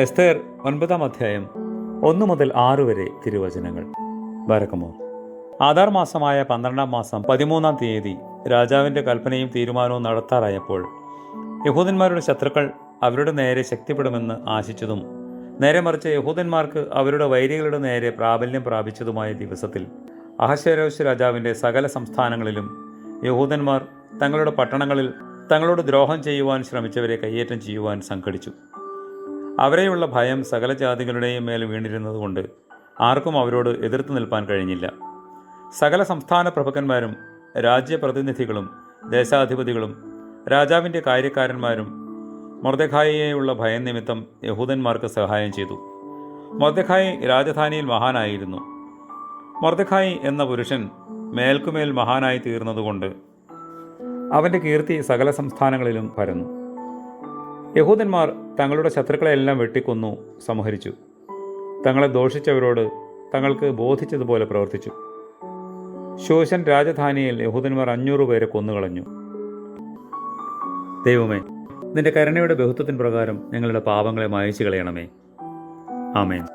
എസ്തേർ 9-ാം അധ്യായം 1 മുതൽ 6 വരെ തിരുവചനങ്ങൾ. ബരക്കമോർ. ആധാർ മാസമായ 12-ാം മാസം 13-ാം തീയതി രാജാവിൻ്റെ കൽപ്പനയും തീരുമാനവും നടത്താറായപ്പോൾ യഹൂദന്മാരുടെ ശത്രുക്കൾ അവരുടെ നേരെ ശക്തിപ്പെടുമെന്ന് ആശിച്ചതും നേരെ മറിച്ച് യഹൂദന്മാർക്ക് അവരുടെ വൈരികളുടെ നേരെ പ്രാബല്യം പ്രാപിച്ചതുമായ ദിവസത്തിൽ അഹശ്വേരോശ് രാജാവിൻ്റെ സകല സംസ്ഥാനങ്ങളിലും യഹൂദന്മാർ തങ്ങളുടെ പട്ടണങ്ങളിൽ തങ്ങളോട് ദ്രോഹം ചെയ്യുവാൻ ശ്രമിച്ചവരെ കയ്യേറ്റം ചെയ്യുവാൻ സംഘടിച്ചു. അവരെയുള്ള ഭയം സകല ജാതികളുടെയും മേൽ വീണിരുന്നതുകൊണ്ട് ആർക്കും അവരോട് എതിർത്ത് നിൽപ്പാൻ കഴിഞ്ഞില്ല. സകല സംസ്ഥാന പ്രഭുക്കന്മാരും രാജ്യപ്രതിനിധികളും ദേശാധിപതികളും രാജാവിൻ്റെ കാര്യക്കാരന്മാരും മൊർദെഖായിയെയുള്ള ഭയം നിമിത്തം യഹൂദന്മാർക്ക് സഹായം ചെയ്തു. മൊർദെഖായി രാജധാനിയിൽ മഹാനായിരുന്നു. മൊർദെഖായി എന്ന പുരുഷൻ മേൽക്കുമേൽ മഹാനായി തീർന്നതുകൊണ്ട് അവൻ്റെ കീർത്തി സകല സംസ്ഥാനങ്ങളിലും പരന്നു. യഹൂദന്മാർ തങ്ങളുടെ ശത്രുക്കളെല്ലാം വെട്ടിക്കൊന്നു സംഹരിച്ചു. തങ്ങളെ ദോഷിച്ചവരോട് തങ്ങൾക്ക് ബോധിച്ചതുപോലെ പ്രവർത്തിച്ചു. ശൂശൻ രാജധാനിയിൽ യഹൂദന്മാർ 500 പേരെ കൊന്നുകളഞ്ഞു. ദൈവമേ, നിന്റെ കരുണയുടെ ബഹുത്വത്തിൻ പ്രകാരം ഞങ്ങളുടെ പാപങ്ങളെ മായ്ച്ചു കളയണമേ. ആമേൻ.